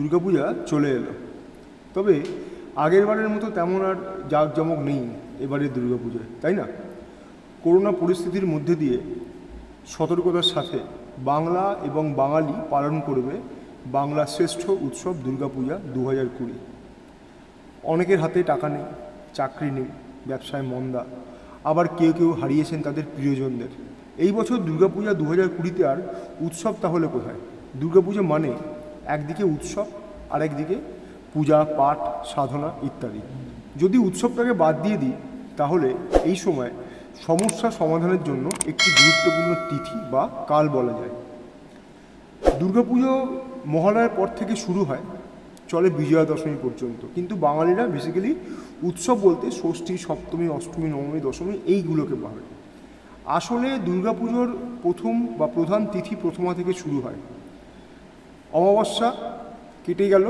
দুর্গাপূজা চলে এলো, তবে আগের বারের মতো তেমন আর জাঁকজমক নেই এবারের দুর্গাপূজায়, তাই না? করোনা পরিস্থিতির মধ্যে দিয়ে সতর্কতার সাথে বাংলা এবং বাঙালি পালন করবে বাংলার শ্রেষ্ঠ উৎসব দুর্গাপূজা 2020। অনেকের হাতে টাকা নেই, চাকরি নেই, ব্যবসায় মন্দা, আবার কেউ কেউ হারিয়েছেন তাদের প্রিয়জনদের। এই বছর দুর্গাপূজা 2020-তে আর উৎসব তাহলে কোথায়? দুর্গাপূজা মানে একদিকে উৎসব আর একদিকে পূজা পাঠ সাধনা ইত্যাদি। যদি উৎসবটাকে বাদ দিয়ে দিই তাহলে এই সময় সমস্যা সমাধানের জন্য একটি গুরুত্বপূর্ণ তিথি বা কাল বলা যায়। দুর্গাপুজো মহালয়ার পর থেকে শুরু হয়, চলে বিজয়া দশমী পর্যন্ত, কিন্তু বাঙালিরা বেসিক্যালি উৎসব বলতে ষষ্ঠী, সপ্তমী, অষ্টমী, নবমী, দশমী এইগুলোকে ভাবে। আসলে দুর্গাপুজোর প্রথম বা প্রধান তিথি প্রথমা থেকে শুরু হয়। অমাবস্যা কেটে গেল,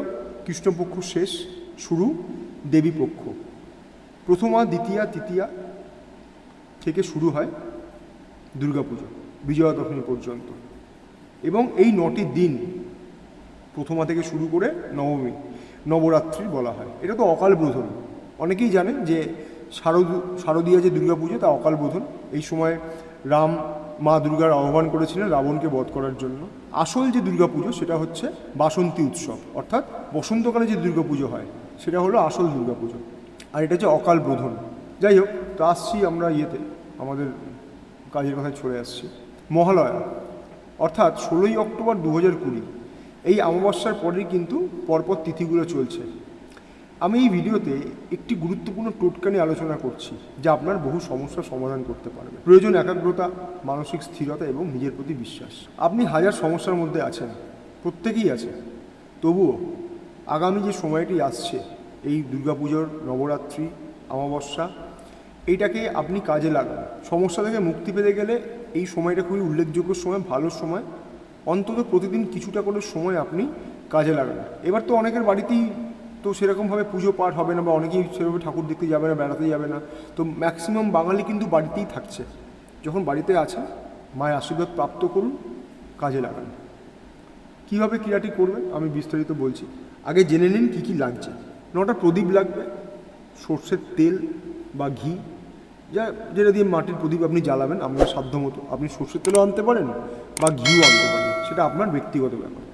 কৃষ্ণপক্ষ শেষ, শুরু দেবীপক্ষ। প্রথমা, দ্বিতীয়া, তৃতীয়া থেকে শুরু হয় দুর্গাপুজো বিজয়া দশমী পর্যন্ত, এবং এই 9টি দিন প্রথমা থেকে শুরু করে নবমী নবরাত্রি বলা হয়। এটা তো অকাল বোধন, অনেকেই জানেন যে শারদীয়া যে দুর্গাপুজো তা অকাল বোধন। এই সময় রাম মা দুর্গার আহ্বান করেছিলেন রাবণকে বধ করার জন্য। আসল যে দুর্গাপুজো সেটা হচ্ছে বাসন্তী উৎসব, অর্থাৎ বসন্তকালে যে দুর্গাপুজো হয় সেটা হলো আসল দুর্গাপুজো, আর এটা হচ্ছে অকাল বোধন। যাই হোক, তো আসছি আমরা আমাদের কাজের কথায় চলে আসছি। মহালয়া অর্থাৎ 16ই অক্টোবর 2020, এই অমাবস্যার পরেই কিন্তু পরপর তিথিগুলো চলছে। আমি এই ভিডিওতে একটি গুরুত্বপূর্ণ টোটকা নিয়ে আলোচনা করছি যা আপনার বহু সমস্যার সমাধান করতে পারবে। প্রয়োজন একাগ্রতা, মানসিক স্থিরতা এবং নিজের প্রতি বিশ্বাস। আপনি হাজার সমস্যার মধ্যে আছেন, প্রত্যেকেই আছে, তবুও আগামী যে সময়টি আসছে, এই দুর্গাপুজোর নবরাত্রি, অমাবস্যা, এইটাকে আপনি কাজে লাগান। সমস্যা থেকে মুক্তি পেতে গেলে এই সময়টা খুবই উল্লেখযোগ্য সময়, ভালো সময়। অন্তত প্রতিদিন কিছুটা করে সময় আপনি কাজে লাগান। এবার তো অনেকের বাড়িতেই তো সেরকমভাবে পুজো পাঠ হবে না, বা অনেকেই সেভাবে ঠাকুর দেখতে যাবে না, বেড়াতে যাবে না, তো ম্যাক্সিমাম বাঙালি কিন্তু বাড়িতেই থাকছে। যখন বাড়িতে আছে, মায়ের আশীর্বাদ প্রাপ্ত করুন, কাজে লাগান। কীভাবে ক্রিয়াটি করবেন আমি বিস্তারিত বলছি। আগে জেনে নিন কী কী লাগছে। 9টা প্রদীপ লাগবে, সর্ষের তেল বা ঘি, যেটা দিয়ে মাটির প্রদীপ আপনি জ্বালাবেন আপনার সাধ্য মতো। আপনি সর্ষের তেলও আনতে পারেন বা ঘিও আনতে পারেন, সেটা আপনার ব্যক্তিগত ব্যাপার।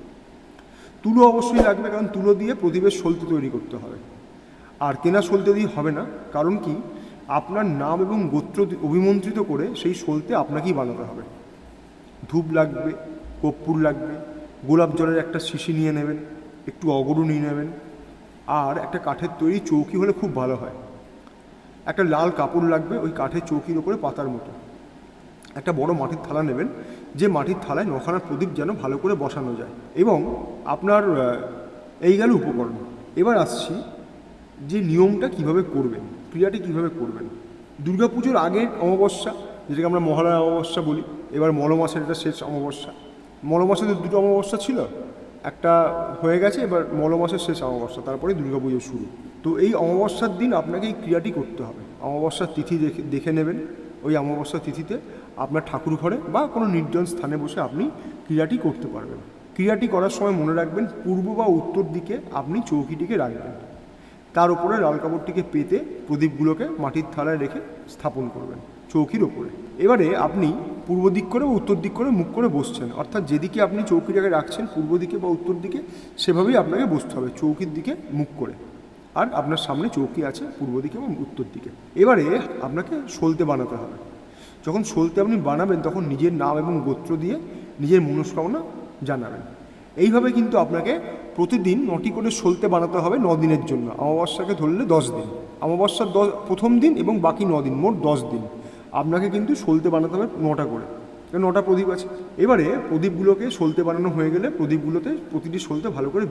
তুলো অবশ্যই লাগবে, কারণ তুলো দিয়ে প্রদীপের সলতে তৈরি করতে হবে। আর কেনা সলতে দিয়ে হবে না, কারণ কি আপনার নাম এবং গোত্র অভিমন্ত্রিত করে সেই সলতে আপনাকেই বানাতে হবে। ধূপ লাগবে, কর্পূর লাগবে, গোলাপ জলের একটা শিশি নিয়ে নেবেন, একটু অগরু নিয়ে নেবেন, আর একটা কাঠের তৈরি চৌকি হলে খুব ভালো হয়। একটা লাল কাপড় লাগবে, ওই কাঠের চৌকির ওপরে পাতার মতো। একটা বড় মাটির থালা নেবেন, যে মাটির থালায় 9খানা প্রদীপ যেন ভালো করে বসানো যায়। এবং আপনার এই গেল উপকরণ। এবার আসছি যে নিয়মটা কিভাবে করবেন, ক্রিয়াটি কিভাবে করবেন। দুর্গাপুজোর আগের অমাবস্যা, যেটাকে আমরা মহালয়া অমাবস্যা বলি, এবার মলমাসের এটা শেষ অমাবস্যা। মলমাসে তো 2টো অমাবস্যা ছিল, একটা হয়ে গেছে, এবার মলমাসের শেষ অমাবস্যা, তারপরে দুর্গাপুজো শুরু। তো এই অমাবস্যার দিন আপনাকে এই ক্রিয়াটি করতে হবে। অমাবস্যার তিথি দেখে নেবেন, ওই অমাবস্যার তিথিতে আপনার ঠাকুর ঘরে বা কোনো নির্জন স্থানে বসে আপনি ক্রিয়াটি করতে পারবেন। ক্রিয়াটি করার সময় মনে রাখবেন, পূর্ব বা উত্তর দিকে আপনি চৌকিটিকে রাখবেন, তার উপরে লাল কাপড়টিকে পেতে প্রদীপগুলোকে মাটির থালায় রেখে স্থাপন করবেন চৌকির ওপরে। এবারে আপনি পূর্ব দিক করে বা উত্তর দিক করে মুখ করে বসছেন, অর্থাৎ যেদিকে আপনি চৌকিটাকে রাখছেন, পূর্ব দিকে বা উত্তর দিকে, সেভাবেই আপনাকে বসতে হবে চৌকির দিকে মুখ করে। আর আপনার সামনে চৌকি আছে পূর্ব দিকে এবং উত্তর দিকে। এবারে আপনাকে সলতে বানাতে হবে। যখন সলতে আপনি বানাবেন, তখন নিজের নাম এবং গোত্র দিয়ে নিজের মনস্কামনা জানাবেন। এইভাবে কিন্তু আপনাকে প্রতিদিন 9টি করে সলতে বানাতে হবে 9 দিনের জন্য। অমাবস্যাকে ধরলে 10 দিন, অমাবস্যার প্রথম দিন এবং বাকি 9 দিন, মোট 10 দিন আপনাকে কিন্তু সলতে বানাতে হবে 9টা করে, 9টা প্রদীপ আছে। এবারে প্রদীপগুলোকে সলতে বানানো হয়ে গেলে প্রদীপগুলোতে প্রতিটি সলতে ভালো করে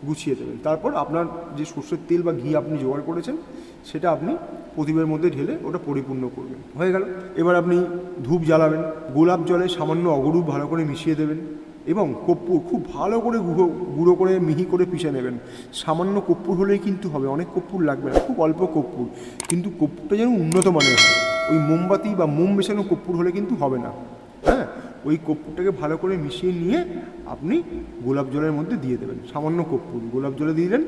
গুছিয়ে দেবেন। তারপর আপনার যে সর্ষের তেল বা ঘি আপনি জোগাড় করেছেন, সেটা আপনি প্রদীপের মধ্যে ঢেলে ওটা পরিপূর্ণ করবেন। হয়ে গেল। এবার আপনি ধূপ জ্বালাবেন, গোলাপ জলে সামান্য অগরু ভালো করে মিশিয়ে দেবেন, এবং কর্পূর খুব ভালো করে গুঁড়ো করে মিহি করে পিষে নেবেন। সামান্য কর্পূর হলেই কিন্তু হবে, অনেক কর্পূর লাগবে না, খুব অল্প কর্পূর, কিন্তু কর্পূরটা যেন উন্নত মানের হয়। ওই মোমবাতি বা মোম মেশানো কর্পূর হলে কিন্তু হবে না। হ্যাঁ, ওই কর্পূরটাকে ভালো করে মিশিয়ে নিয়ে আপনি গোলাপ জলের মধ্যে দিয়ে দেবেন। সামান্য কর্পূর গোলাপ জলে দিয়ে দিলেন,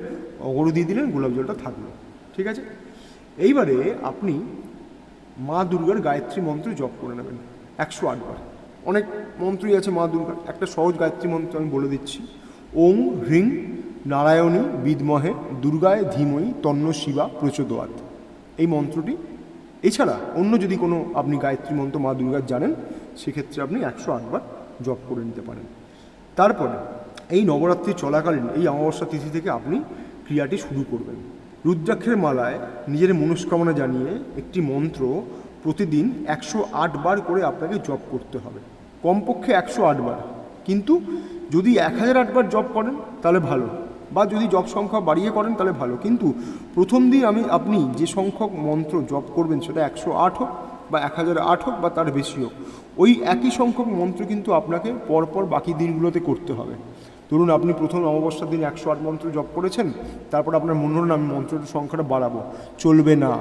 অগরু দিয়ে দিলেন, গোলাপ জলটা থাকলো। ঠিক আছে? এইবারে আপনি মা দুর্গার গায়ত্রী মন্ত্র জপ করে নেবেন 108 বার। অনেক মন্ত্রই আছে মা দুর্গার, একটা সহজ গায়ত্রী মন্ত্র আমি বলে দিচ্ছি। ওং হ্রিং নারায়ণী বিদ্মহে দুর্গায় ধীমহি তন্ন শিবা প্রচোদয়াৎ। এই মন্ত্রটি, এছাড়া অন্য যদি কোনো আপনি গায়ত্রী মন্ত্র মা দুর্গার জানেন, সেক্ষেত্রে আপনি 108 বার জপ করে নিতে পারেন। তারপরে এই নবরাত্রি চলাকালীন এই অমাবস্যা তিথি থেকে আপনি ক্রিয়াটি শুরু করবেন। রুদ্রাক্ষের মালায় নিজের মনস্কামনা জানিয়ে একটি মন্ত্র প্রতিদিন 108 বার করে আপনাকে জপ করতে হবে, কমপক্ষে 108 বার। কিন্তু যদি 1008 বার জপ করেন তাহলে ভালো, বা যদি জপ সংখ্যা বাড়িয়ে করেন তাহলে ভালো। কিন্তু প্রথম দিন আপনি যে সংখ্যক মন্ত্র জপ করবেন সেটা 108 হোক বা 1008 হোক বা তার বেশি হোক, ওই একই সংখ্যক মন্ত্র কিন্তু আপনাকে পরপর বাকি দিনগুলোতে করতে হবে। ধরুন আপনি প্রথম অমাবস্যার দিন 108 মন্ত্র জপ করেছেন, তারপর আপনার মনে হল আমি মন্ত্রটার সংখ্যাটা বাড়াবো, চলবে না।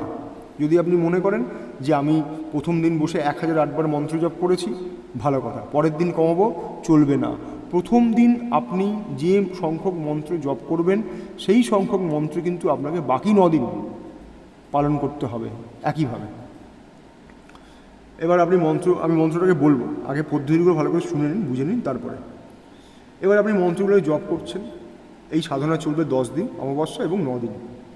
যদি আপনি মনে করেন যে আমি প্রথম দিন বসে 1008 বার মন্ত্র জপ করেছি, ভালো কথা, পরের দিন কমাবো, চলবে না। প্রথম দিন আপনি যে সংখ্যক মন্ত্র জপ করবেন সেই সংখ্যক মন্ত্র কিন্তু আপনাকে বাকি 9 দিন পালন করতে হবে একইভাবে। এবার আমি মন্ত্রটাকে বলবো, আগে পদ্ধতিগুলো ভালো করে শুনে নিন, বুঝে নিন, তারপরে এবার আপনি মন্ত্রগুলো জপ করছেন। এই সাধনা চলবে 10 দিন, অমাবস্যা এবং 9 দিন,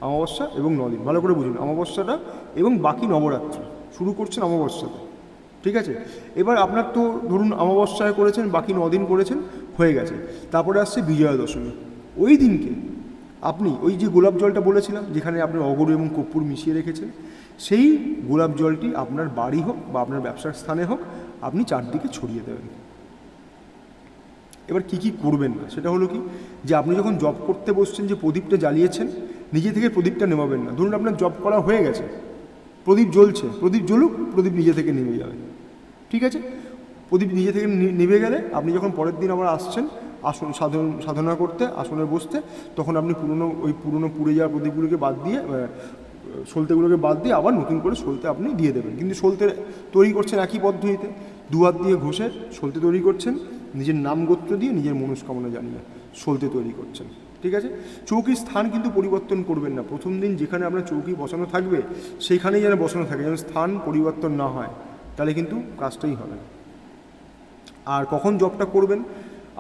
অমাবস্যা এবং 9 দিন, ভালো করে বুঝুন। অমাবস্যাটা এবং বাকি নবরাত্রি শুরু করছেন অমাবস্যাতে। ঠিক আছে? এবার আপনার তো ধরুন অমাবস্যায় করেছেন, বাকি 9 দিন করেছেন, হয়ে গেছে। তারপরে আসছে বিজয়া দশমী। ওই দিনকে আপনি ওই যে গোলাপ জলটা বলেছিলাম যেখানে আপনি অগরু এবং কর্পূর মিশিয়ে রেখেছেন, সেই গোলাপ জলটি আপনার বাড়ি হোক বা আপনার ব্যবসার স্থানে হোক আপনি চারদিকে ছড়িয়ে দেবেন। এবার কি করবেন না, সেটা হলো কি, যে আপনি যখন জব করতে বসছেন, যে প্রদীপটা জ্বালিয়েছেন, নিজে থেকে প্রদীপটা নেভাবেন না। ধরুন আপনার জব করা হয়ে গেছে, প্রদীপ জ্বলছে, প্রদীপ জ্বলুক, প্রদীপ নিজে থেকে নেমে যাবে। ঠিক আছে? প্রদীপ নিজে থেকে নিভে গেলে আপনি যখন পরের দিন আবার আসছেন আসন সাধনা করতে, আসনে বসতে, তখন আপনি পুরনো পুড়ে যাওয়া প্রদীপগুলোকে বাদ দিয়ে, সলতেগুলোকে বাদ দিয়ে আবার নতুন করে সলতে আপনি দিয়ে দেবেন। কিন্তু সলতে তৈরি করছেন একই পদ্ধতিতে, 2 হাত দিয়ে ঘষে সলতে তৈরি করছেন, নিজের নাম গোত্র দিয়ে নিজের মনস্কামনা জানিয়ে সলতে তৈরি করছেন। ঠিক আছে? চৌকির স্থান কিন্তু পরিবর্তন করবেন না। প্রথম দিন যেখানে আপনার চৌকি বসানো থাকবে সেইখানেই যেন বসানো থাকে, যেন স্থান পরিবর্তন না হয়, তাহলে কিন্তু কাজটাই হবে। আর কখন জবটা করবেন?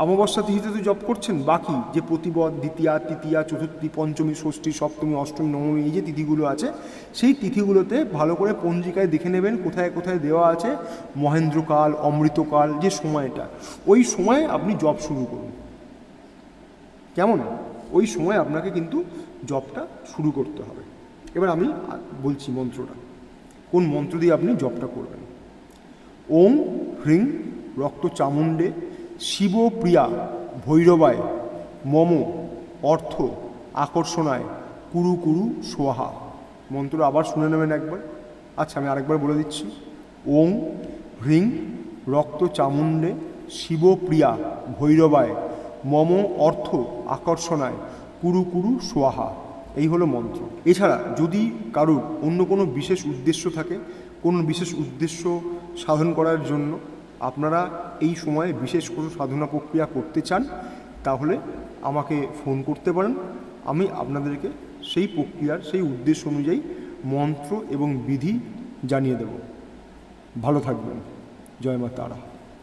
অমাবস্যা তিথিতে তো জব করছেন, বাকি যে প্রতিপদ, দ্বিতীয়া, তৃতীয়া, চতুর্থী, পঞ্চমী, ষষ্ঠী, সপ্তমী, অষ্টমী, নবমী, এই যে তিথিগুলো আছে, সেই তিথিগুলোতে ভালো করে পঞ্জিকায় দেখে নেবেন কোথায় কোথায় দেওয়া আছে মহেন্দ্রকাল, অমৃতকাল, যে সময়টা, ওই সময়ে আপনি জব শুরু করুন। কেমন? ওই সময় আপনাকে কিন্তু জবটা শুরু করতে হবে। এবার আমি বলছি মন্ত্রটা, কোন মন্ত্র দিয়ে আপনি জবটা করবেন। ওং হ্রিং রক্ত চামুণ্ডে শিবপ্রিয়া ভৈরবায় মম অর্থ আকর্ষণায় কুরু কুরু সোহা। মন্ত্র আবার শুনে নেবেন একবার। আচ্ছা, আমি আরেকবার বলে দিচ্ছি। ওং হ্রিং রক্ত চামুণ্ডে শিবপ্রিয়া ভৈরবায় মম অর্থ আকর্ষণায় কুরু কুরু সোহা। এই হলো মন্ত্র। এছাড়া যদি কারোর অন্য কোনো বিশেষ উদ্দেশ্য থাকে, কোন বিশেষ উদ্দেশ্য সাধন করার জন্য আপনারা এই সময়ে বিশেষ কোনো সাধনা প্রক্রিয়া করতে চান, তাহলে আমাকে ফোন করতে পারেন। আমি আপনাদেরকে সেই প্রক্রিয়ার, সেই উদ্দেশ্য অনুযায়ী মন্ত্র এবং বিধি জানিয়ে দেব। ভালো থাকবেন। জয় মা তারা।